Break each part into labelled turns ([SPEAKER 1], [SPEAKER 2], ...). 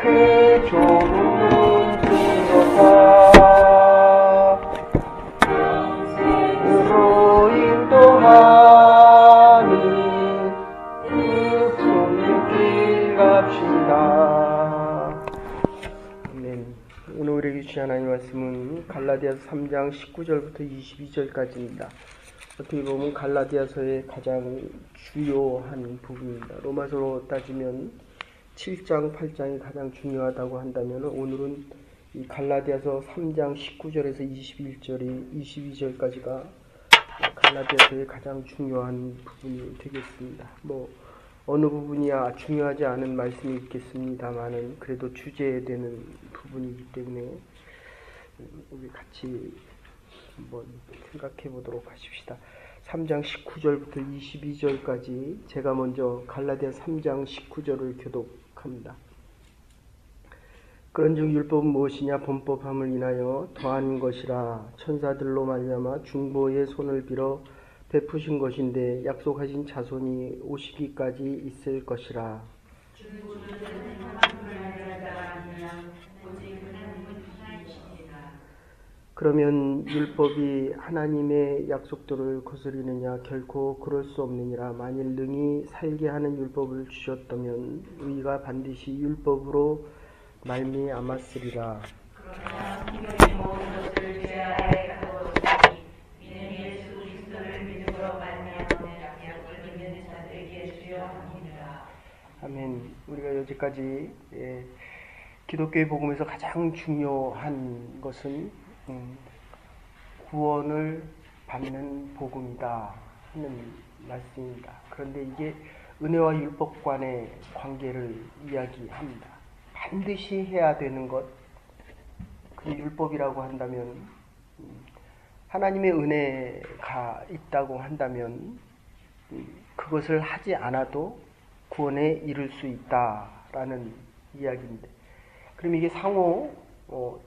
[SPEAKER 1] 그 좋은 들어가 으로 인도하니 그 손길 갑시다. 아멘. 오늘 우리에게 주신 하나님의 말씀은 갈라디아서 3장 19절부터 22절까지입니다. 어떻게 보면 갈라디아서의 가장 주요한 부분입니다. 로마서로 따지면 7장, 8장이 가장 중요하다고 한다면 오늘은 이 갈라디아서 3장 19절에서 22절까지가 갈라디아서의 가장 중요한 부분이 되겠습니다. 어느 부분이야 중요하지 않은 말씀이 있겠습니다만은 그래도 주제되는 부분이기 때문에 우리 같이 한번 생각해 보도록 하십시다. 3장 19절부터 22절까지 제가 먼저 갈라디아 3장 19절을 교독합니다. 그런즉 율법은 무엇이냐? 범법함을 인하여 더한 것이라. 천사들로 말미암아 중보의 손을 빌어 베푸신 것인데 약속하신 자손이 오시기까지 있을 것이라. 그러면 율법이 하나님의 약속들을 거스리느냐? 결코 그럴 수 없느니라. 만일 능히 살게 하는 율법을 주셨다면 우리가 반드시 율법으로 말미암았으리라. 아멘. 우리가 여기까지 기독교의 복음에서 가장 중요한 것은 구원을 받는 복음이다 하는 말씀입니다. 그런데 이게 은혜와 율법 간의 관계를 이야기합니다. 반드시 해야 되는 것, 그 율법이라고 한다면 하나님의 은혜가 있다고 한다면 그것을 하지 않아도 구원에 이를 수 있다라는 이야기입니다. 그럼 이게 상호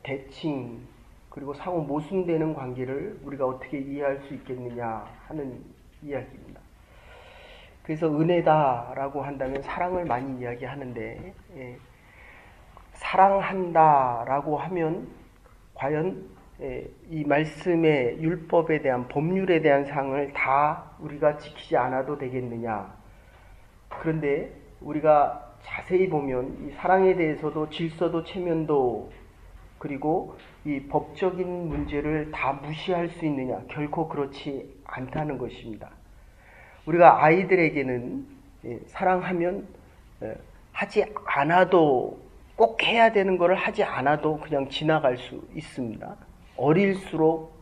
[SPEAKER 1] 대칭 그리고 상호 모순되는 관계를 우리가 어떻게 이해할 수 있겠느냐 하는 이야기입니다. 그래서 은혜다라고 한다면 사랑을 많이 이야기하는데 사랑한다라고 하면 과연 이 말씀의 율법에 대한 법률에 대한 사항을 다 우리가 지키지 않아도 되겠느냐. 그런데 우리가 자세히 보면 이 사랑에 대해서도 질서도 체면도 그리고 이 법적인 문제를 다 무시할 수 있느냐? 결코 그렇지 않다는 것입니다. 우리가 아이들에게는 사랑하면 하지 않아도 꼭 해야 되는 것을 하지 않아도 그냥 지나갈 수 있습니다. 어릴수록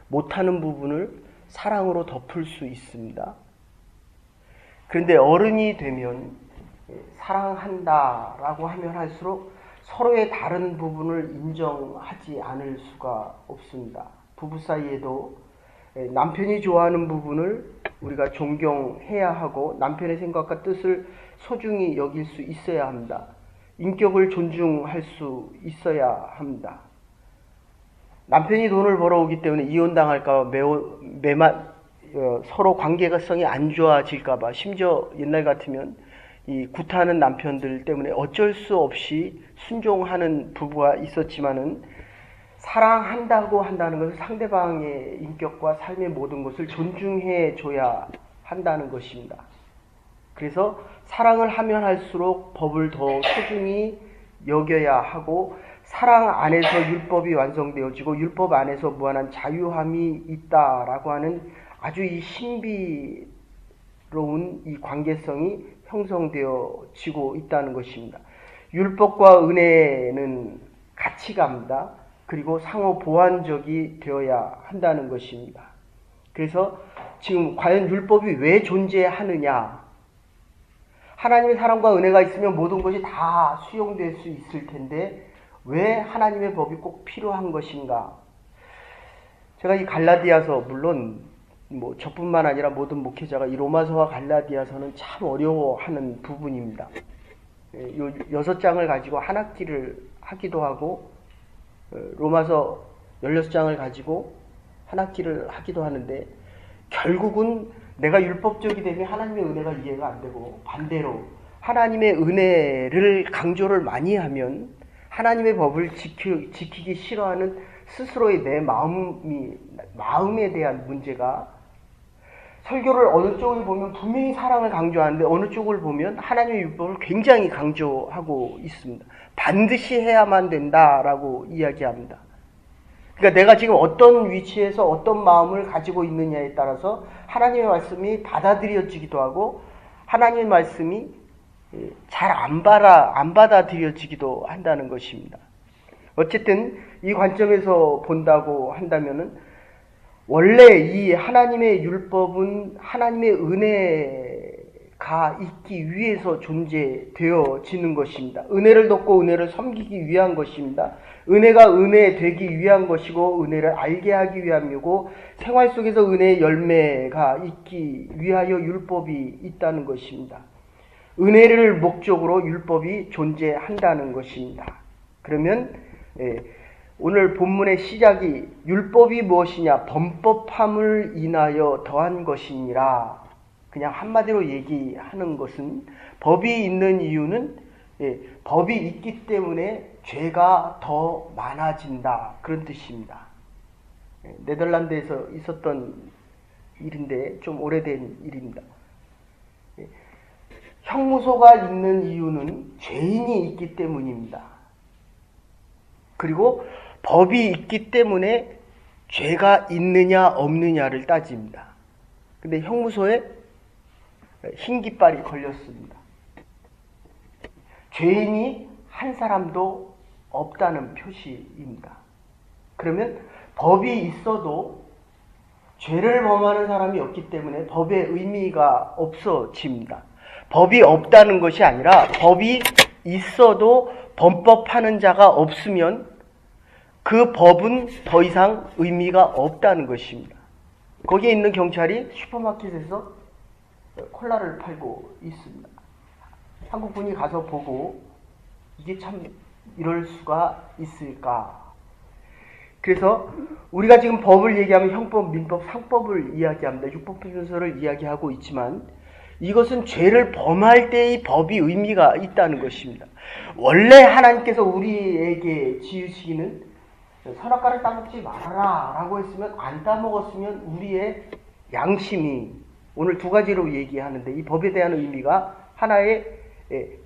[SPEAKER 1] 못하는 부분을 사랑으로 덮을 수 있습니다. 그런데 어른이 되면 사랑한다라고 하면 할수록 서로의 다른 부분을 인정하지 않을 수가 없습니다. 부부 사이에도 남편이 좋아하는 부분을 우리가 존경해야 하고 남편의 생각과 뜻을 소중히 여길 수 있어야 합니다. 인격을 존중할 수 있어야 합니다. 남편이 돈을 벌어오기 때문에 이혼당할까 봐 서로 관계성이 안 좋아질까 봐 심지어 옛날 같으면 이 구타하는 남편들 때문에 어쩔 수 없이 순종하는 부부가 있었지만은 사랑한다고 한다는 것은 상대방의 인격과 삶의 모든 것을 존중해 줘야 한다는 것입니다. 그래서 사랑을 하면 할수록 법을 더 소중히 여겨야 하고 사랑 안에서 율법이 완성되어지고 율법 안에서 무한한 자유함이 있다라고 하는 아주 이 신비로운 이 관계성이 형성되어지고 있다는 것입니다. 율법과 은혜는 같이 갑니다. 그리고 상호 보완적이 되어야 한다는 것입니다. 그래서 지금 과연 율법이 왜 존재하느냐? 하나님의 사랑과 은혜가 있으면 모든 것이 다 수용될 수 있을 텐데 왜 하나님의 법이 꼭 필요한 것인가? 제가 이 갈라디아서 물론 저뿐만 아니라 모든 목회자가 이 로마서와 갈라디아서는 참 어려워하는 부분입니다. 요 6장을 가지고 한 학기를 하기도 하고 로마서 16장을 가지고 한 학기를 하기도 하는데 결국은 내가 율법적이 되면 하나님의 은혜가 이해가 안 되고 반대로 하나님의 은혜를 강조를 많이 하면 하나님의 법을 지키기 싫어하는 스스로의 내 마음에 대한 문제가, 설교를 어느 쪽을 보면 분명히 사랑을 강조하는데 어느 쪽을 보면 하나님의 율법을 굉장히 강조하고 있습니다. 반드시 해야만 된다라고 이야기합니다. 그러니까 내가 지금 어떤 위치에서 어떤 마음을 가지고 있느냐에 따라서 하나님의 말씀이 받아들여지기도 하고 하나님의 말씀이 잘 안 받아들여지기도 한다는 것입니다. 어쨌든 이 관점에서 본다고 한다면은 원래 이 하나님의 율법은 하나님의 은혜가 있기 위해서 존재되어지는 것입니다. 은혜를 돕고 은혜를 섬기기 위한 것입니다. 은혜가 은혜 되기 위한 것이고 은혜를 알게 하기 위함이고 생활 속에서 은혜의 열매가 있기 위하여 율법이 있다는 것입니다. 은혜를 목적으로 율법이 존재한다는 것입니다. 그러면 오늘 본문의 시작이 율법이 무엇이냐? 범법함을 인하여 더한 것이니라. 그냥 한마디로 얘기하는 것은 법이 있는 이유는 법이 있기 때문에 죄가 더 많아진다. 그런 뜻입니다. 네덜란드에서 있었던 일인데 좀 오래된 일입니다. 형무소가 있는 이유는 죄인이 있기 때문입니다. 그리고 법이 있기 때문에 죄가 있느냐 없느냐를 따집니다. 근데 형무소에 흰 깃발이 걸렸습니다. 죄인이 한 사람도 없다는 표시입니다. 그러면 법이 있어도 죄를 범하는 사람이 없기 때문에 법의 의미가 없어집니다. 법이 없다는 것이 아니라 법이 있어도 범법하는 자가 없으면 그 법은 더 이상 의미가 없다는 것입니다. 거기에 있는 경찰이 슈퍼마켓에서 콜라를 팔고 있습니다. 한국 분이 가서 보고 이게 참 이럴 수가 있을까? 그래서 우리가 지금 법을 얘기하면 형법, 민법, 상법을 이야기합니다. 율법편서를 이야기하고 있지만 이것은 죄를 범할 때의 법이 의미가 있다는 것입니다. 원래 하나님께서 우리에게 지으시기는 선악과를 따먹지 말아라 라고 했으면 안 따먹었으면 우리의 양심이, 오늘 두 가지로 얘기하는데 이 법에 대한 의미가 하나의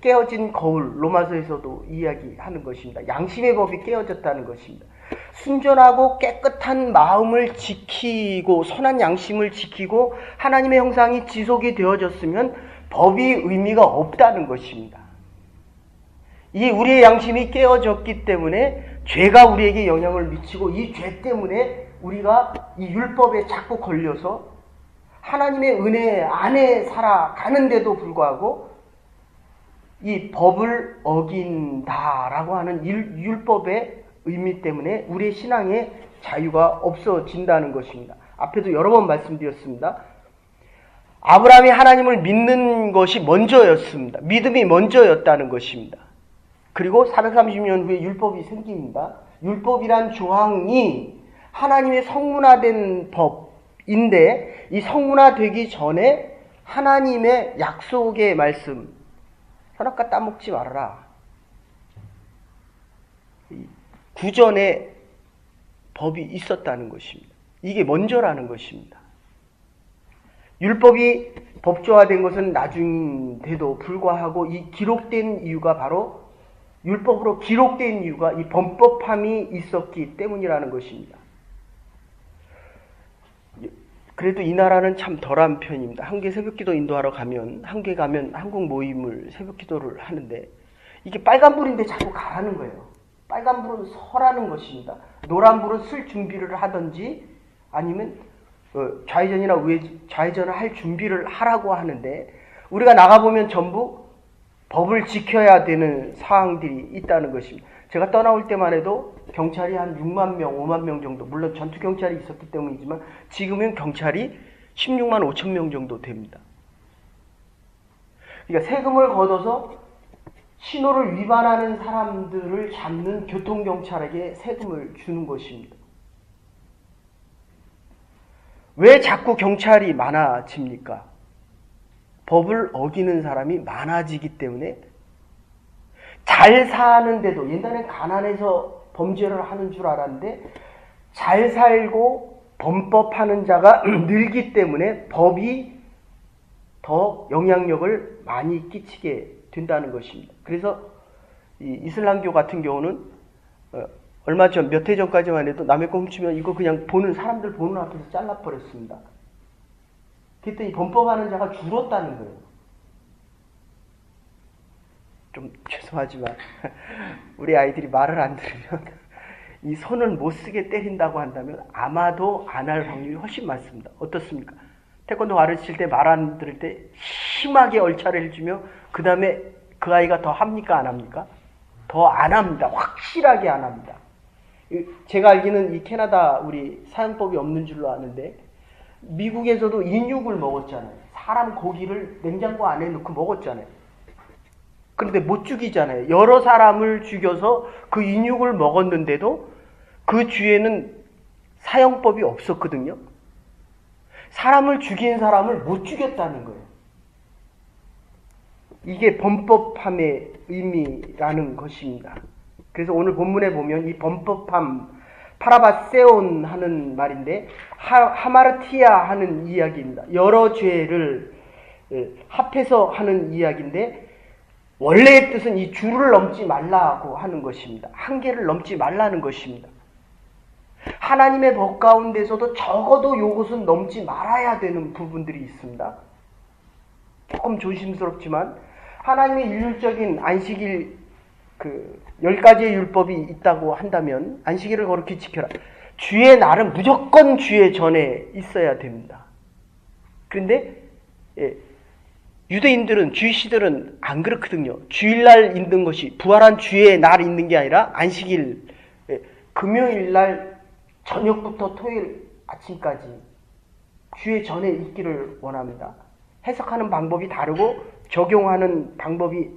[SPEAKER 1] 깨어진 거울, 로마서에서도 이야기하는 것입니다. 양심의 법이 깨어졌다는 것입니다. 순전하고 깨끗한 마음을 지키고 선한 양심을 지키고 하나님의 형상이 지속이 되어졌으면 법이 의미가 없다는 것입니다. 이 우리의 양심이 깨어졌기 때문에 죄가 우리에게 영향을 미치고 이 죄 때문에 우리가 이 율법에 자꾸 걸려서 하나님의 은혜 안에 살아가는데도 불구하고 이 법을 어긴다라고 하는 율법의 의미 때문에 우리의 신앙에 자유가 없어진다는 것입니다. 앞에도 여러 번 말씀드렸습니다. 아브라함이 하나님을 믿는 것이 먼저였습니다. 믿음이 먼저였다는 것입니다. 그리고 430년 후에 율법이 생깁니다. 율법이란 조항이 하나님의 성문화된 법인데 이 성문화되기 전에 하나님의 약속의 말씀, 선악과 따먹지 말아라. 구전에 법이 있었다는 것입니다. 이게 먼저라는 것입니다. 율법이 법조화된 것은 나중인데도 불구하고 이 기록된 이유가 바로 율법으로 기록된 이유가 이 범법함이 있었기 때문이라는 것입니다. 그래도 이 나라는 참 덜한 편입니다. 한국에 새벽기도 인도하러 가면 한국에 가면 한국 모임을 새벽기도를 하는데 이게 빨간불인데 자꾸 가라는 거예요. 빨간불은 서라는 것입니다. 노란불은 쓸 준비를 하든지 아니면 좌회전이나 좌회전을 할 준비를 하라고 하는데 우리가 나가보면 전부 법을 지켜야 되는 사항들이 있다는 것입니다. 제가 떠나올 때만 해도 경찰이 한 6만 명, 5만 명 정도, 물론 전투경찰이 있었기 때문이지만 지금은 경찰이 16만 5천 명 정도 됩니다. 그러니까 세금을 걷어서 신호를 위반하는 사람들을 잡는 교통경찰에게 세금을 주는 것입니다. 왜 자꾸 경찰이 많아집니까? 법을 어기는 사람이 많아지기 때문에 잘 사는데도 옛날엔 가난해서 범죄를 하는 줄 알았는데 잘 살고 범법하는 자가 늘기 때문에 법이 더 영향력을 많이 끼치게 된다는 것입니다. 그래서 이 이슬람교 같은 경우는 얼마 전 몇 해 전까지만 해도 남의 거 훔치면 이거 그냥 사람들 보는 앞에서 잘라버렸습니다. 그랬더니 범법하는 자가 줄었다는 거예요. 좀 죄송하지만 우리 아이들이 말을 안 들으면 이 손을 못 쓰게 때린다고 한다면 아마도 안 할 확률이 훨씬 많습니다. 어떻습니까? 태권도 가르칠 때 말 안 들을 때 심하게 얼차를 해주며 그 다음에 그 아이가 더 합니까? 안 합니까? 더 안 합니다. 확실하게 안 합니다. 제가 알기는 이 캐나다 우리 사형법이 없는 줄로 아는데 미국에서도 인육을 먹었잖아요. 사람 고기를 냉장고 안에 넣고 먹었잖아요. 그런데 못 죽이잖아요. 여러 사람을 죽여서 그 인육을 먹었는데도 그 주에는 사형법이 없었거든요. 사람을 죽인 사람을 못 죽였다는 거예요. 이게 범법함의 의미라는 것입니다. 그래서 오늘 본문에 보면 이 범법함, 파라바세온 하는 말인데 하마르티아 하는 이야기입니다. 여러 죄를 합해서 하는 이야기인데 원래의 뜻은 이 줄을 넘지 말라고 하는 것입니다. 한계를 넘지 말라는 것입니다. 하나님의 법 가운데서도 적어도 이것은 넘지 말아야 되는 부분들이 있습니다. 조금 조심스럽지만 하나님의 일률적인 안식일 10가지의 율법이 있다고 한다면 안식일을 거룩히 지켜라. 주의 날은 무조건 주의 전에 있어야 됩니다. 그런데 유대인들은 주이시들은 안 그렇거든요. 주일날 있는 것이 부활한 주의 날 있는 게 아니라 안식일 금요일날 저녁부터 토요일 아침까지 주의 전에 있기를 원합니다. 해석하는 방법이 다르고 적용하는 방법이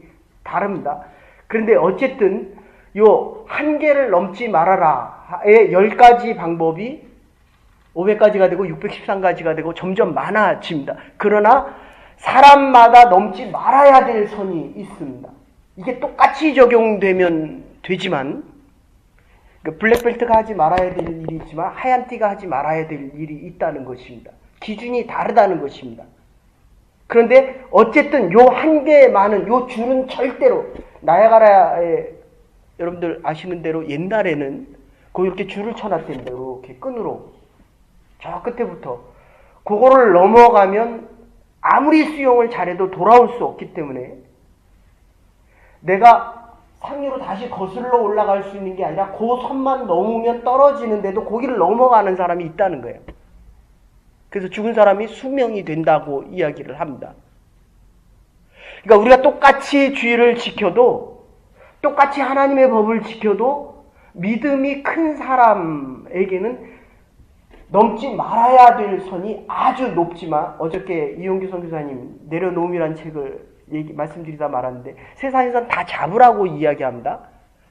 [SPEAKER 1] 다릅니다. 그런데 어쨌든 요 한계를 넘지 말아라의 10가지 방법이 500가지가 되고 613가지가 되고 점점 많아집니다. 그러나 사람마다 넘지 말아야 될 선이 있습니다. 이게 똑같이 적용되면 되지만 블랙벨트가 하지 말아야 될 일이 있지만 하얀띠가 하지 말아야 될 일이 있다는 것입니다. 기준이 다르다는 것입니다. 그런데 어쨌든 요 한계만은 요 줄은 절대로 나야가라에 여러분들 아시는 대로 옛날에는 거기 이렇게 줄을 쳐놨답니다. 이렇게 끈으로 저 끝에부터 그거를 넘어가면 아무리 수영을 잘해도 돌아올 수 없기 때문에 내가 상류로 다시 거슬러 올라갈 수 있는 게 아니라 그 선만 넘으면 떨어지는데도 거기를 넘어가는 사람이 있다는 거예요. 그래서 죽은 사람이 수명이 된다고 이야기를 합니다. 그러니까 우리가 똑같이 주의를 지켜도 똑같이 하나님의 법을 지켜도 믿음이 큰 사람에게는 넘지 말아야 될 선이 아주 높지만 어저께 이용규 선교사님 내려놓음이라는 책을 말씀드리다 말았는데 세상에선 다 잡으라고 이야기합니다.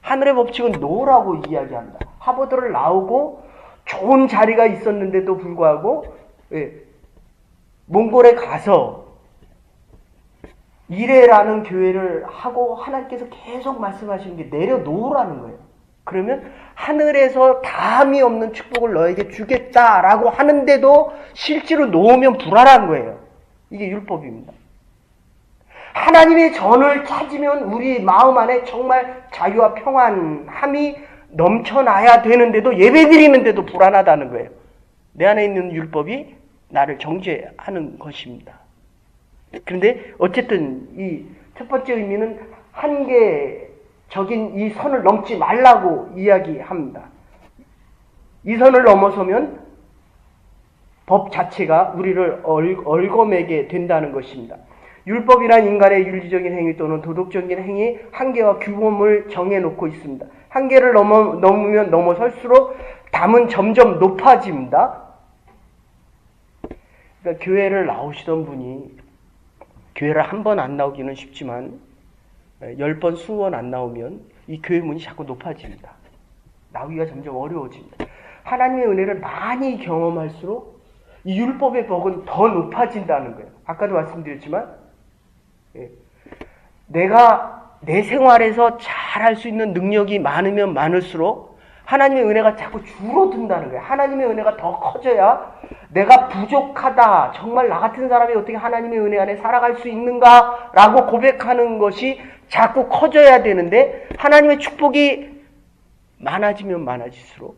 [SPEAKER 1] 하늘의 법칙은 놓으라고 이야기합니다. 하버드를 나오고 좋은 자리가 있었는데도 불구하고 몽골에 가서 이레라는 교회를 하고 하나님께서 계속 말씀하시는 게 내려놓으라는 거예요. 그러면 하늘에서 다함이 없는 축복을 너에게 주겠다라고 하는데도 실제로 놓으면 불안한 거예요. 이게 율법입니다. 하나님의 전을 찾으면 우리 마음 안에 정말 자유와 평안함이 넘쳐나야 되는데도 예배드리는데도 불안하다는 거예요. 내 안에 있는 율법이 나를 정죄하는 것입니다. 그런데 어쨌든 이 첫 번째 의미는 한계적인 이 선을 넘지 말라고 이야기합니다. 이 선을 넘어서면 법 자체가 우리를 얽어매게 된다는 것입니다. 율법이란 인간의 윤리적인 행위 또는 도덕적인 행위, 한계와 규범을 정해놓고 있습니다. 한계를 넘으면 넘어설수록 담은 점점 높아집니다. 그러니까 교회를 나오시던 분이 교회를 한 번 안 나오기는 쉽지만 10번, 20번 안 나오면 이 교회 문이 자꾸 높아집니다. 나오기가 점점 어려워집니다. 하나님의 은혜를 많이 경험할수록 이 율법의 덕은 더 높아진다는 거예요. 아까도 말씀드렸지만 내가 내 생활에서 잘할 수 있는 능력이 많으면 많을수록 하나님의 은혜가 자꾸 줄어든다는 거예요. 하나님의 은혜가 더 커져야 내가 부족하다, 정말 나 같은 사람이 어떻게 하나님의 은혜 안에 살아갈 수 있는가 라고 고백하는 것이 자꾸 커져야 되는데, 하나님의 축복이 많아지면 많아질수록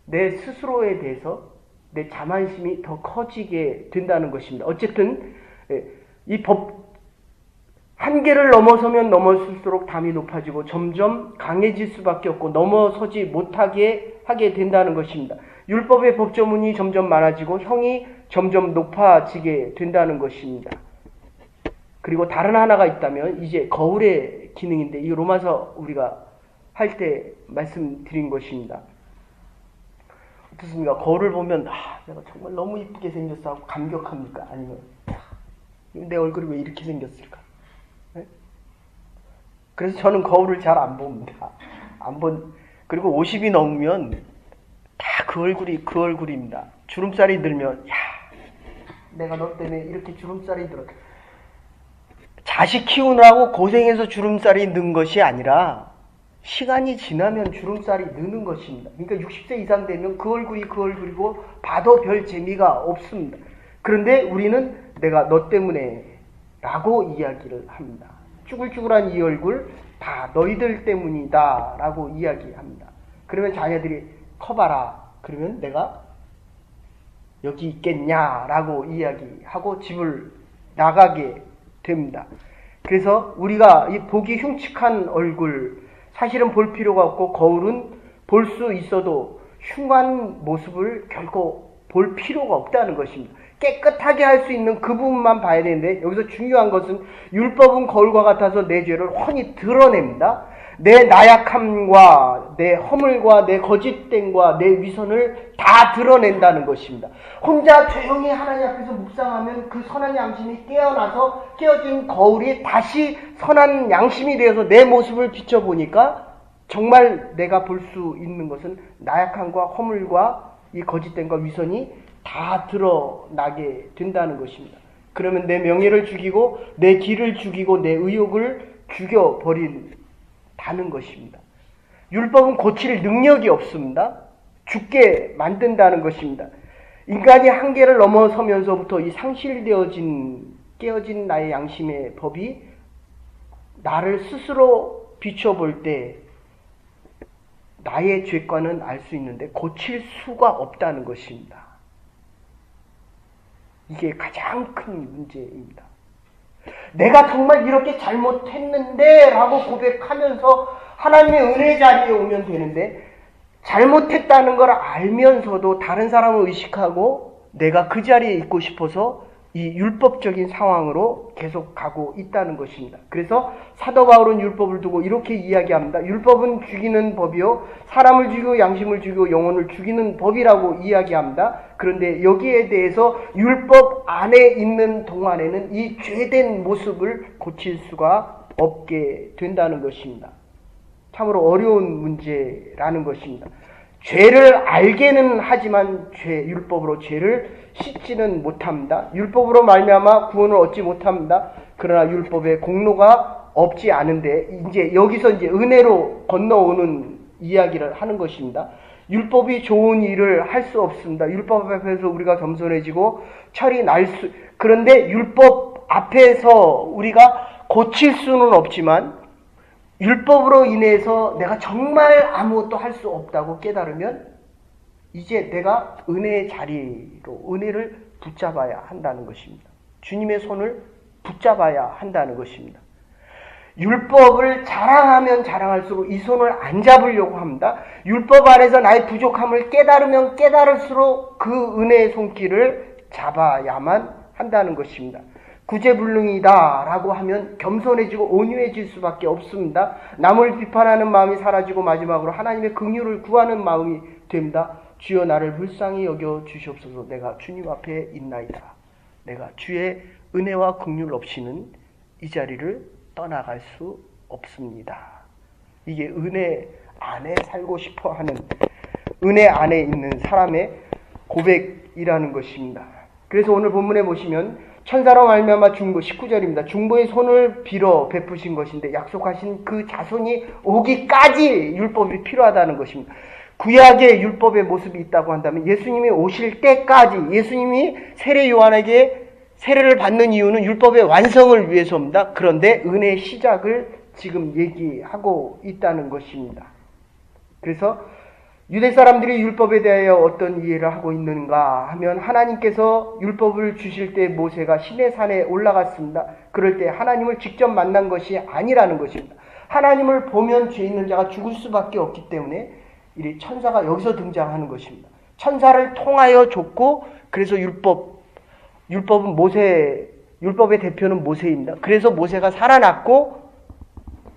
[SPEAKER 1] 내 스스로에 대해서 내 자만심이 더 커지게 된다는 것입니다. 어쨌든 이 법 한계를 넘어서면 넘어설수록 담이 높아지고 점점 강해질 수밖에 없고 넘어서지 못하게 하게 된다는 것입니다. 율법의 법조문이 점점 많아지고 형이 점점 높아지게 된다는 것입니다. 그리고 다른 하나가 있다면 이제 거울의 기능인데, 이 로마서 우리가 할 때 말씀드린 것입니다. 어떻습니까? 거울을 보면 내가 정말 너무 이쁘게 생겼어 하고 감격합니까? 아니면 내 얼굴이 왜 이렇게 생겼을까? 네? 그래서 저는 거울을 잘 안 봅니다. 그리고 50이 넘으면 다 그 얼굴입니다. 주름살이 들면 내가 너 때문에 이렇게 주름살이 들어. 자식 키우느라고 고생해서 주름살이 는 것이 아니라 시간이 지나면 주름살이 느는 것입니다. 그러니까 60세 이상 되면 그 얼굴이고 봐도 별 재미가 없습니다. 그런데 우리는 내가 너 때문에 라고 이야기를 합니다. 쭈글쭈글한 이 얼굴 다 너희들 때문이다 라고 이야기합니다. 그러면 자녀들이 커봐라. 그러면 내가 여기 있겠냐 라고 이야기하고 집을 나가게 됩니다. 그래서 우리가 이 보기 흉측한 얼굴 사실은 볼 필요가 없고, 거울은 볼 수 있어도 흉한 모습을 결코 볼 필요가 없다는 것입니다. 깨끗하게 할 수 있는 그 부분만 봐야 되는데, 여기서 중요한 것은 율법은 거울과 같아서 내 죄를 훤히 드러냅니다. 내 나약함과 내 허물과 내 거짓됨과 내 위선을 다 드러낸다는 것입니다. 혼자 조용히 하나님 앞에서 묵상하면 그 선한 양심이 깨어나서 깨어진 거울이 다시 선한 양심이 되어서 내 모습을 비춰보니까 정말 내가 볼 수 있는 것은 나약함과 허물과 이 거짓됨과 위선이 다 드러나게 된다는 것입니다. 그러면 내 명예를 죽이고 내 길을 죽이고 내 의욕을 죽여버린다는 것입니다. 율법은 고칠 능력이 없습니다. 죽게 만든다는 것입니다. 인간이 한계를 넘어서면서부터 이 깨어진 나의 양심의 법이 나를 스스로 비춰볼 때 나의 죄과는 알 수 있는데 고칠 수가 없다는 것입니다. 이게 가장 큰 문제입니다. 내가 정말 이렇게 잘못했는데 라고 고백하면서 하나님의 은혜 자리에 오면 되는데, 잘못했다는 걸 알면서도 다른 사람을 의식하고 내가 그 자리에 있고 싶어서 이 율법적인 상황으로 계속 가고 있다는 것입니다. 그래서 사도 바울은 율법을 두고 이렇게 이야기합니다. 율법은 죽이는 법이요, 사람을 죽이고 양심을 죽이고 영혼을 죽이는 법이라고 이야기합니다. 그런데 여기에 대해서 율법 안에 있는 동안에는 이 죄된 모습을 고칠 수가 없게 된다는 것입니다. 참으로 어려운 문제라는 것입니다. 죄를 알게는 하지만 율법으로 죄를 씻지는 못합니다. 율법으로 말미암아 구원을 얻지 못합니다. 그러나 율법에 공로가 없지 않은데, 이제 여기서 은혜로 건너오는 이야기를 하는 것입니다. 율법이 좋은 일을 할 수 없습니다. 율법 앞에서 우리가 겸손해지고 철이 그런데 율법 앞에서 우리가 고칠 수는 없지만, 율법으로 인해서 내가 정말 아무것도 할 수 없다고 깨달으면 이제 내가 은혜의 자리로 은혜를 붙잡아야 한다는 것입니다. 주님의 손을 붙잡아야 한다는 것입니다. 율법을 자랑하면 자랑할수록 이 손을 안 잡으려고 합니다. 율법 안에서 나의 부족함을 깨달으면 깨달을수록 그 은혜의 손길을 잡아야만 한다는 것입니다. 구제불능이다 라고 하면 겸손해지고 온유해질 수밖에 없습니다. 남을 비판하는 마음이 사라지고 마지막으로 하나님의 긍휼을 구하는 마음이 됩니다. 주여 나를 불쌍히 여겨 주시옵소서. 내가 주님 앞에 있나이다. 내가 주의 은혜와 긍휼 없이는 이 자리를 떠나갈 수 없습니다. 이게 은혜 안에 살고 싶어 하는, 은혜 안에 있는 사람의 고백이라는 것입니다. 그래서 오늘 본문에 보시면 천사로 말미암아 중보 19절입니다. 중보의 손을 빌어 베푸신 것인데 약속하신 그 자손이 오기까지 율법이 필요하다는 것입니다. 구약의 율법의 모습이 있다고 한다면 예수님이 오실 때까지 예수님이 세례 요한에게 세례를 받는 이유는 율법의 완성을 위해서입니다. 그런데 은혜의 시작을 지금 얘기하고 있다는 것입니다. 그래서 유대 사람들이 율법에 대하여 어떤 이해를 하고 있는가 하면 하나님께서 율법을 주실 때 모세가 시내산에 올라갔습니다. 그럴 때 하나님을 직접 만난 것이 아니라는 것입니다. 하나님을 보면 죄 있는 자가 죽을 수밖에 없기 때문에 이 천사가 여기서 등장하는 것입니다. 천사를 통하여 줬고 그래서 율법은 율법의 대표는 모세입니다. 그래서 모세가 살아났고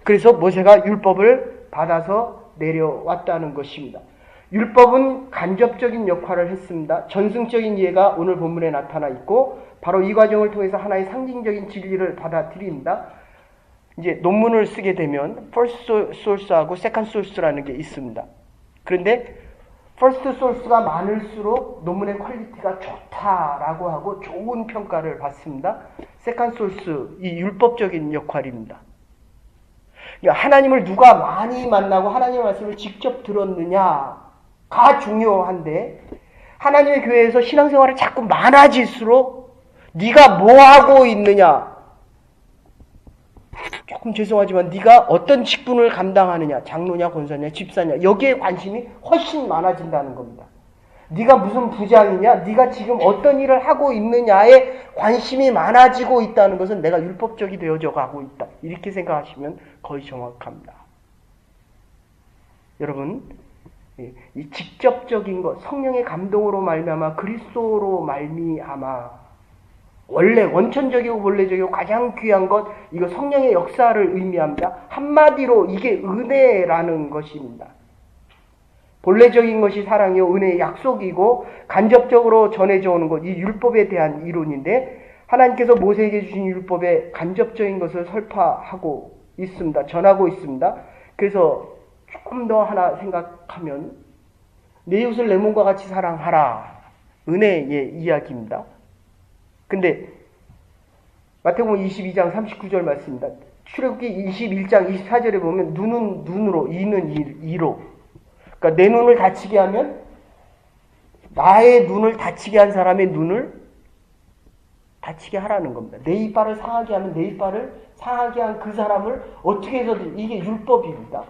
[SPEAKER 1] 그래서 모세가 율법을 받아서 내려왔다는 것입니다. 율법은 간접적인 역할을 했습니다. 전승적인 이해가 오늘 본문에 나타나 있고 바로 이 과정을 통해서 하나의 상징적인 진리를 받아들입니다. 이제 논문을 쓰게 되면 first source하고 second source라는 게 있습니다. 그런데 first source가 많을수록 논문의 퀄리티가 좋다라고 하고 좋은 평가를 받습니다. second source, 이 율법적인 역할입니다. 그러니까 하나님을 누가 많이 만나고 하나님의 말씀을 직접 들었느냐가 중요한데 하나님의 교회에서 신앙생활이 자꾸 많아질수록 네가 뭐 하고 있느냐, 조금 죄송하지만 네가 어떤 직분을 감당하느냐, 장로냐 권사냐 집사냐, 여기에 관심이 훨씬 많아진다는 겁니다. 네가 무슨 부장이냐, 네가 지금 어떤 일을 하고 있느냐에 관심이 많아지고 있다는 것은 내가 율법적이 되어져 가고 있다, 이렇게 생각하시면 거의 정확합니다. 여러분, 이 직접적인 것, 성령의 감동으로 말미암아 그리스도로 말미암아 원래 원천적이고 본래적이고 가장 귀한 것, 이거 성령의 역사를 의미합니다. 한마디로 이게 은혜라는 것입니다. 본래적인 것이 사랑이요 은혜의 약속이고 간접적으로 전해져 오는 것, 이 율법에 대한 이론인데 하나님께서 모세에게 주신 율법의 간접적인 것을 설파하고 있습니다. 전하고 있습니다. 그래서 조금 더 하나 생각하면 내 이웃을 내 몸과 같이 사랑하라, 은혜의 이야기입니다. 근데 마태복음 22장 39절 말씀입니다. 출애굽기 21장 24절에 보면 눈은 눈으로, 이는 이로, 그러니까 내 눈을 다치게 하면, 나의 눈을 다치게 한 사람의 눈을 다치게 하라는 겁니다. 내 이빨을 상하게 하면 내 이빨을 상하게 한 그 사람을 어떻게 해서든, 이게 율법입니다.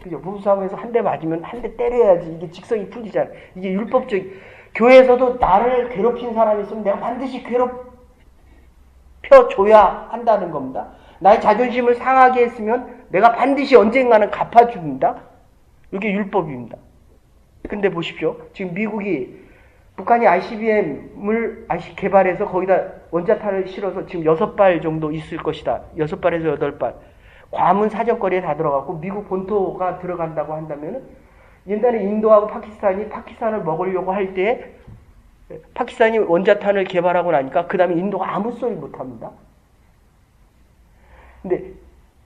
[SPEAKER 1] 그죠? 부부싸움에서 한 대 맞으면 한 대 때려야지 이게 직성이 풀리잖아요. 이게 율법적. 교회에서도 나를 괴롭힌 사람이 있으면 내가 반드시 괴롭혀줘야 한다는 겁니다. 나의 자존심을 상하게 했으면 내가 반드시 언젠가는 갚아줍니다. 이게 율법입니다. 근데 보십시오. 지금 북한이 ICBM을 개발해서 거기다 원자탄을 실어서 지금 6발 정도 있을 것이다. 6발에서 8발. 괌은 사정거리에 다 들어갔고 미국 본토가 들어간다고 한다면 옛날에 인도하고 파키스탄을 먹으려고 할 때 파키스탄이 원자탄을 개발하고 나니까 그 다음에 인도가 아무 소리 못합니다. 근데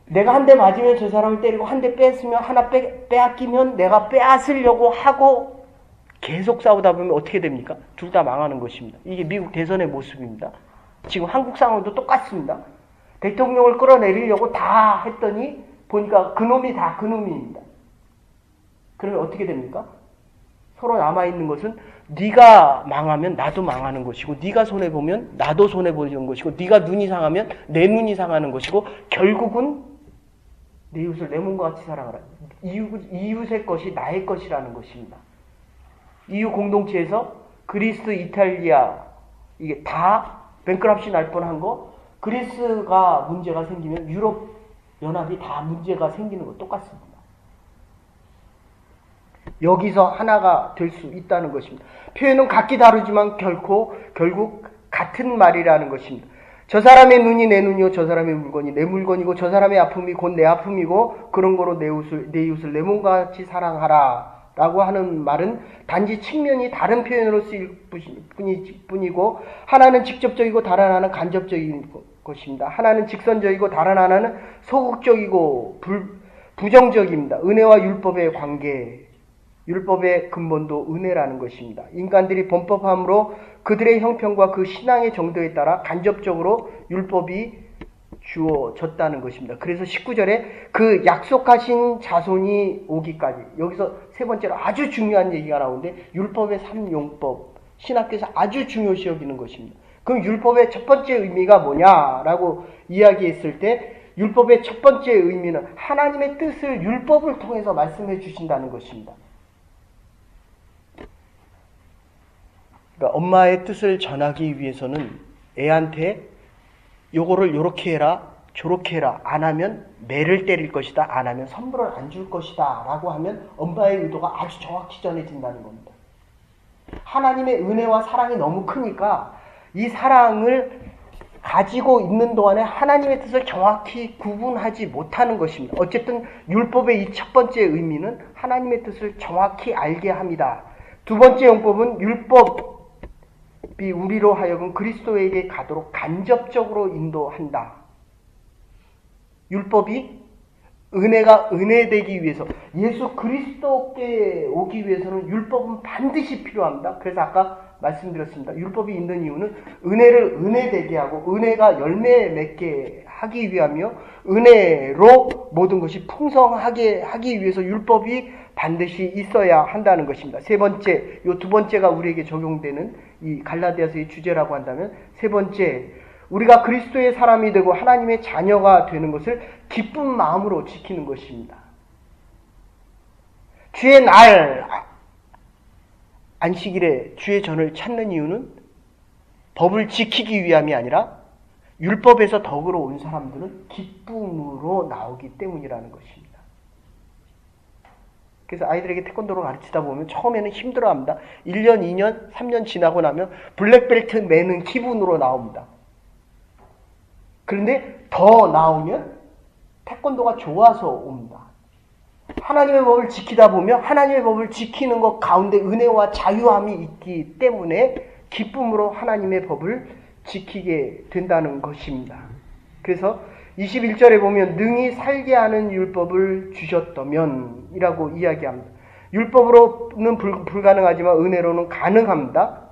[SPEAKER 1] 내가 한 대 맞으면 저 사람을 때리고 한 대 뺐으면 하나 빼앗기면 내가 빼앗으려고 하고 계속 싸우다 보면 어떻게 됩니까? 둘 다 망하는 것입니다. 이게 미국 대선의 모습입니다. 지금 한국 상황도 똑같습니다. 대통령을 끌어내리려고 다 했더니 보니까 그놈이 다 그놈입니다. 그러면 어떻게 됩니까? 서로 남아있는 것은 네가 망하면 나도 망하는 것이고, 네가 손해보면 나도 손해보는 것이고, 네가 눈이 상하면 내 눈이 상하는 것이고, 결국은 내 이웃을 내 몸과 같이 사랑하라. 이웃의 것이 나의 것이라는 것입니다. EU 공동체에서 그리스, 이탈리아 이게 다 뱅크럽시 날 뻔한 거, 그리스가 문제가 생기면 유럽 연합이 다 문제가 생기는 거 똑같습니다. 여기서 하나가 될 수 있다는 것입니다. 표현은 각기 다르지만 결국 같은 말이라는 것입니다. 저 사람의 눈이 내 눈이요, 저 사람의 물건이 내 물건이고, 저 사람의 아픔이 곧 내 아픔이고, 그런 거로 내 이웃을 내 몸과 같이 사랑하라 라고 하는 말은 단지 측면이 다른 표현으로 쓰일 뿐이고, 하나는 직접적이고 다른 하나는 간접적인 것입니다. 하나는 직선적이고 다른 하나는 소극적이고 부정적입니다. 은혜와 율법의 관계. 율법의 근본도 은혜라는 것입니다. 인간들이 범법함으로 그들의 형편과 그 신앙의 정도에 따라 간접적으로 율법이 주어졌다는 것입니다. 그래서 19절에 그 약속하신 자손이 오기까지, 여기서 세 번째로 아주 중요한 얘기가 나오는데 율법의 삼용법, 신학교에서 아주 중요시 여기는 것입니다. 그럼 율법의 첫 번째 의미가 뭐냐라고 이야기했을 때 율법의 첫 번째 의미는 하나님의 뜻을 율법을 통해서 말씀해 주신다는 것입니다. 그러니까 엄마의 뜻을 전하기 위해서는 애한테 요거를 요렇게 해라, 저렇게 해라, 안 하면 매를 때릴 것이다, 안 하면 선물을 안 줄 것이다 라고 하면 엄마의 의도가 아주 정확히 전해진다는 겁니다. 하나님의 은혜와 사랑이 너무 크니까 이 사랑을 가지고 있는 동안에 하나님의 뜻을 정확히 구분하지 못하는 것입니다. 어쨌든 율법의 이 첫 번째 의미는 하나님의 뜻을 정확히 알게 합니다. 두 번째 용법은 율법이 우리로 하여금 그리스도에게 가도록 간접적으로 인도한다. 율법이 은혜가 은혜되기 위해서, 예수 그리스도께 오기 위해서는 율법은 반드시 필요합니다. 그래서 아까 말씀드렸습니다. 율법이 있는 이유는 은혜를 은혜되게 하고 은혜가 열매 맺게 하기 위하며 은혜로 모든 것이 풍성하게 하기 위해서 율법이 반드시 있어야 한다는 것입니다. 세 번째, 요 두 번째가 우리에게 적용되는 이 갈라디아서의 주제라고 한다면, 세 번째, 우리가 그리스도의 사람이 되고 하나님의 자녀가 되는 것을 기쁜 마음으로 지키는 것입니다. 주의 날, 안식일에 주의 전을 찾는 이유는 법을 지키기 위함이 아니라 율법에서 덕으로 온 사람들은 기쁨으로 나오기 때문이라는 것입니다. 그래서 아이들에게 태권도를 가르치다 보면 처음에는 힘들어합니다. 1년, 2년, 3년 지나고 나면 블랙벨트 매는 기분으로 나옵니다. 그런데 더 나오면 태권도가 좋아서 옵니다. 하나님의 법을 지키다 보면 하나님의 법을 지키는 것 가운데 은혜와 자유함이 있기 때문에 기쁨으로 하나님의 법을 지키게 된다는 것입니다. 그래서 21절에 보면 능히 살게 하는 율법을 주셨다면 이라고 이야기합니다. 율법으로는 불가능하지만 은혜로는 가능합니다.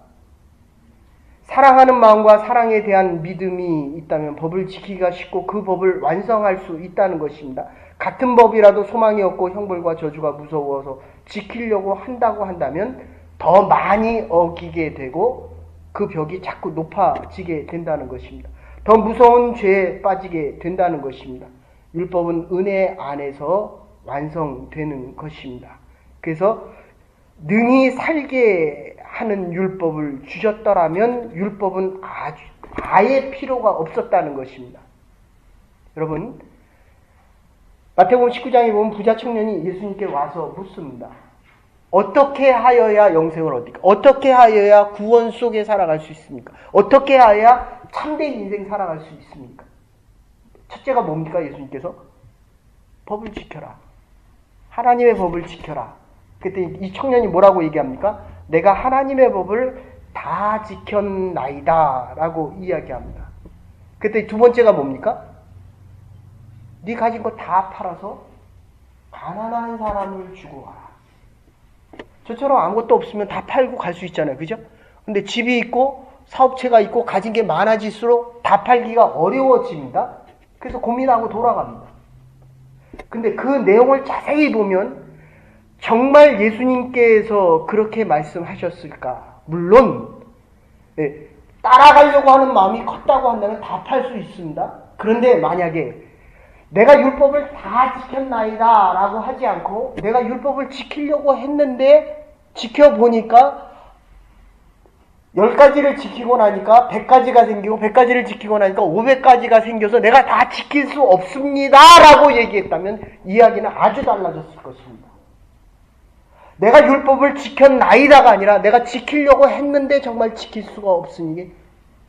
[SPEAKER 1] 사랑하는 마음과 사랑에 대한 믿음이 있다면 법을 지키기가 쉽고 그 법을 완성할 수 있다는 것입니다. 같은 법이라도 소망이 없고 형벌과 저주가 무서워서 지키려고 한다고 한다면 더 많이 어기게 되고 그 벽이 자꾸 높아지게 된다는 것입니다. 더 무서운 죄에 빠지게 된다는 것입니다. 율법은 은혜 안에서 완성되는 것입니다. 그래서 능히 살게 하는 율법을 주셨더라면 율법은 아예 필요가 없었다는 것입니다. 여러분, 마태복음 19장에 보면 부자 청년이 예수님께 와서 묻습니다. 어떻게 하여야 영생을 얻을까? 어떻게 하여야 구원 속에 살아갈 수 있습니까? 어떻게 하여야 참된 인생 살아갈 수 있습니까? 첫째가 뭡니까? 예수님께서 법을 지켜라. 하나님의 법을 지켜라. 그때 이 청년이 뭐라고 얘기합니까? 내가 하나님의 법을 다 지켰나이다 라고 이야기합니다. 그때 두 번째가 뭡니까? 네 가진 거 다 팔아서 가난한 사람을 주고 와라. 저처럼 아무것도 없으면 다 팔고 갈 수 있잖아요. 그죠? 근데 집이 있고 사업체가 있고 가진 게 많아질수록 다 팔기가 어려워집니다. 그래서 고민하고 돌아갑니다. 근데 그 내용을 자세히 보면 정말 예수님께서 그렇게 말씀하셨을까? 물론 따라가려고 하는 마음이 컸다고 한다면 다 팔 수 있습니다. 그런데 만약에 내가 율법을 다 지켰나이다 라고 하지 않고 내가 율법을 지키려고 했는데 지켜보니까 10가지를 지키고 나니까 100가지가 생기고 100가지를 지키고 나니까 500가지가 생겨서 내가 다 지킬 수 없습니다 라고 얘기했다면 이야기는 아주 달라졌을 것입니다. 내가 율법을 지켰나이다가 아니라 내가 지키려고 했는데 정말 지킬 수가 없으니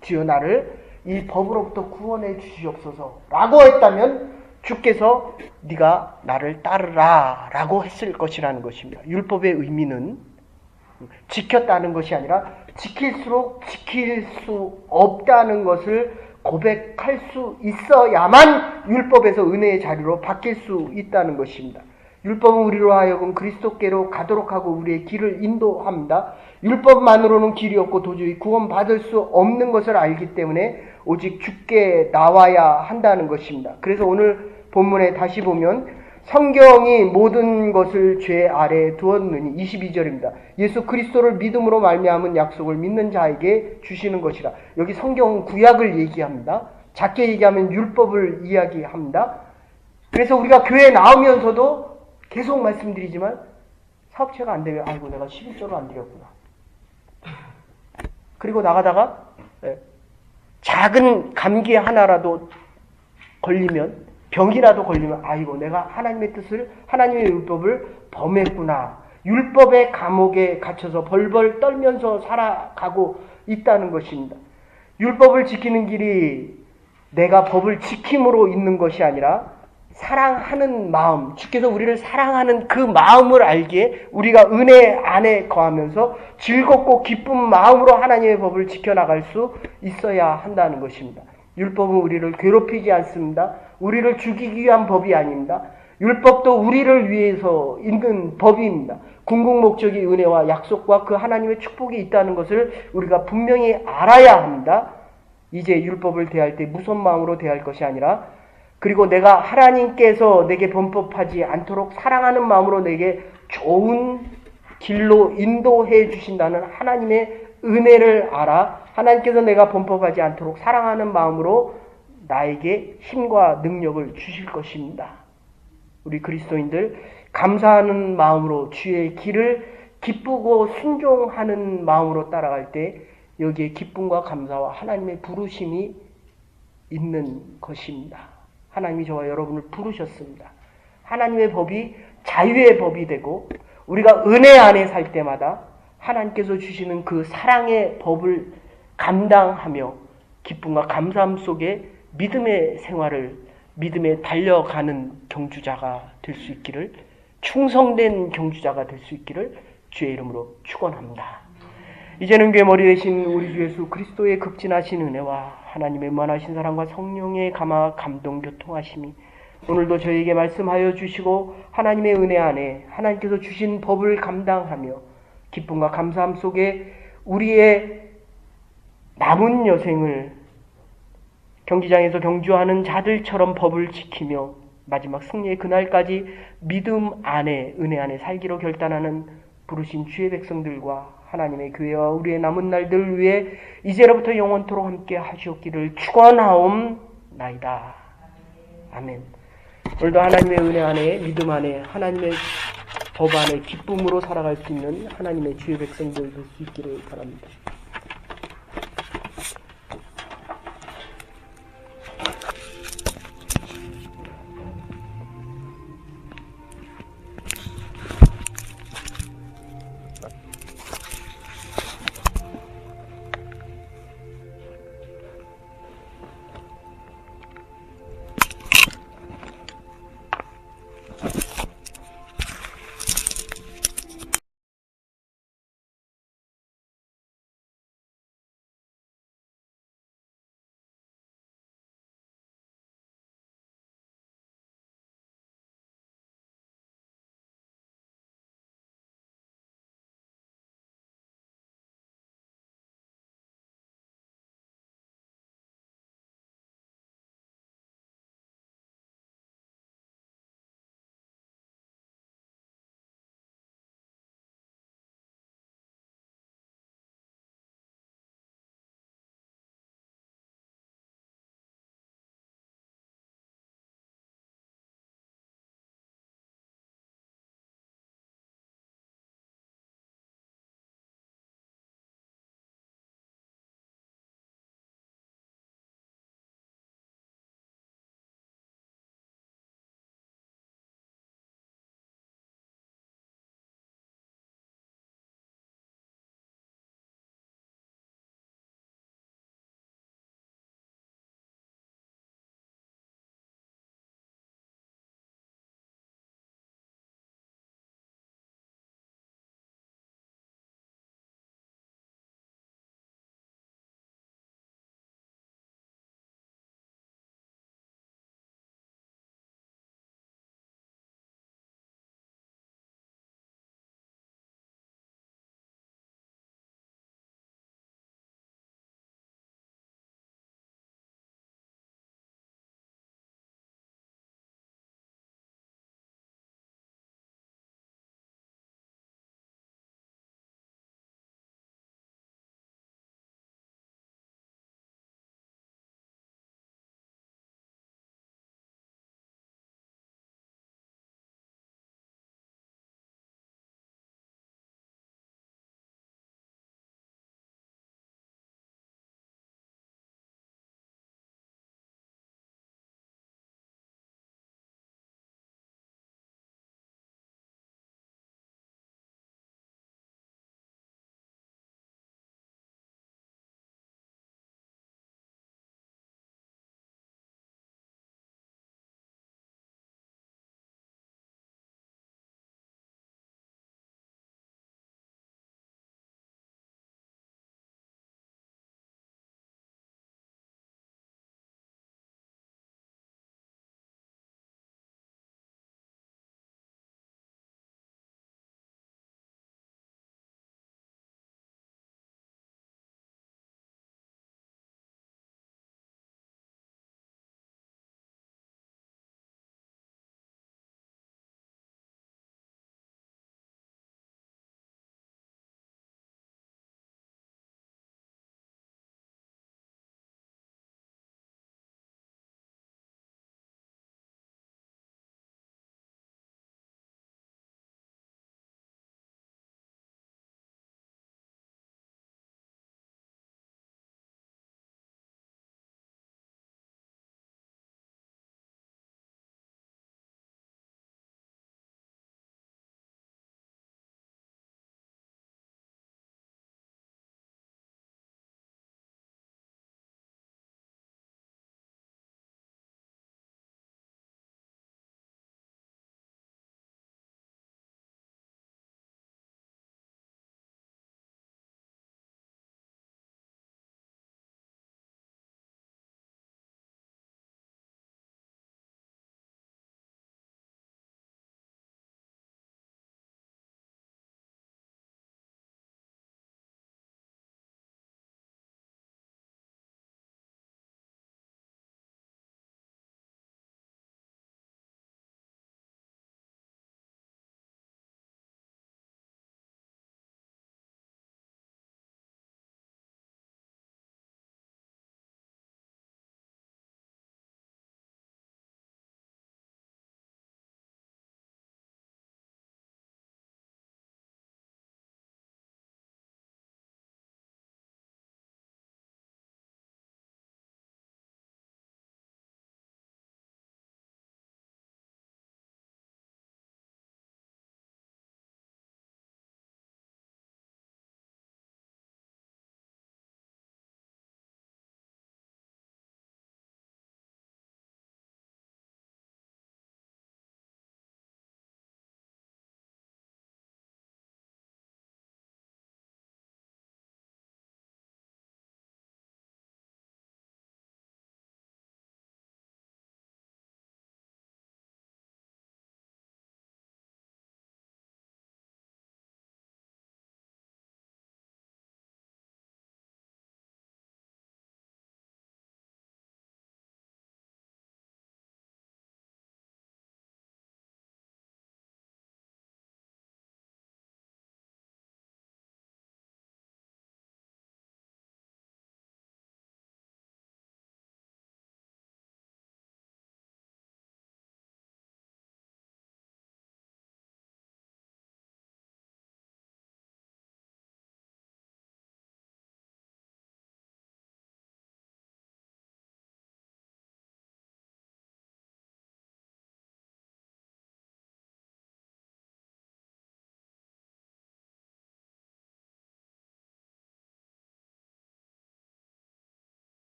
[SPEAKER 1] 주여 나를 이 법으로부터 구원해 주시옵소서 라고 했다면 주께서 네가 나를 따르라 라고 했을 것이라는 것입니다. 율법의 의미는 지켰다는 것이 아니라 지킬수록 지킬 수 없다는 것을 고백할 수 있어야만 율법에서 은혜의 자리로 바뀔 수 있다는 것입니다. 율법은 우리로 하여금 그리스도께로 가도록 하고 우리의 길을 인도합니다. 율법만으로는 길이 없고 도저히 구원받을 수 없는 것을 알기 때문에 오직 주께 나와야 한다는 것입니다. 그래서 오늘 본문에 다시 보면 성경이 모든 것을 죄 아래에 두었느니 22절입니다. 예수 그리스도를 믿음으로 말미암은 약속을 믿는 자에게 주시는 것이라. 여기 성경은 구약을 얘기합니다. 작게 얘기하면 율법을 이야기합니다. 그래서 우리가 교회에 나오면서도 계속 말씀드리지만 사업체가 안 되면 아이고 내가 11조를 안 드렸구나. 그리고 나가다가 작은 감기 하나라도 걸리면 병이라도 걸리면 아이고 내가 하나님의 뜻을 하나님의 율법을 범했구나. 율법의 감옥에 갇혀서 벌벌 떨면서 살아가고 있다는 것입니다. 율법을 지키는 길이 내가 법을 지킴으로 있는 것이 아니라 사랑하는 마음, 주께서 우리를 사랑하는 그 마음을 알기에 우리가 은혜 안에 거하면서 즐겁고 기쁜 마음으로 하나님의 법을 지켜나갈 수 있어야 한다는 것입니다. 율법은 우리를 괴롭히지 않습니다. 우리를 죽이기 위한 법이 아닙니다. 율법도 우리를 위해서 있는 법입니다. 궁극 목적이 은혜와 약속과 그 하나님의 축복이 있다는 것을 우리가 분명히 알아야 합니다. 이제 율법을 대할 때 무서운 마음으로 대할 것이 아니라 그리고 내가 하나님께서 내게 범법하지 않도록 사랑하는 마음으로 내게 좋은 길로 인도해 주신다는 하나님의 은혜를 알아 하나님께서 내가 범법하지 않도록 사랑하는 마음으로 나에게 힘과 능력을 주실 것입니다. 우리 그리스도인들 감사하는 마음으로 주의 길을 기쁘고 순종하는 마음으로 따라갈 때 여기에 기쁨과 감사와 하나님의 부르심이 있는 것입니다. 하나님이 저와 여러분을 부르셨습니다. 하나님의 법이 자유의 법이 되고 우리가 은혜 안에 살 때마다 하나님께서 주시는 그 사랑의 법을 감당하며 기쁨과 감사함 속에 믿음의 생활을 믿음에 달려가는 경주자가 될 수 있기를 충성된 경주자가 될 수 있기를 주의 이름으로 축원합니다. 이제는 괴머리 되신 우리 주 예수 그리스도의 극진하신 은혜와 하나님의 무한하신 사랑과 성령의 감화 감동 교통하심이 오늘도 저에게 말씀하여 주시고 하나님의 은혜 안에 하나님께서 주신 법을 감당하며 기쁨과 감사함 속에 우리의 남은 여생을 경기장에서 경주하는 자들처럼 법을 지키며 마지막 승리의 그날까지 믿음 안에 은혜 안에 살기로 결단하는 부르신 주의 백성들과 하나님의 교회와 우리의 남은 날들 위해 이제로부터 영원토록 함께 하시옵기를 축원하옵나이다. 아멘. 오늘도 하나님의 은혜 안에 믿음 안에 하나님의 법 안에 기쁨으로 살아갈 수 있는 하나님의 주의 백성들 될 수 있기를 바랍니다.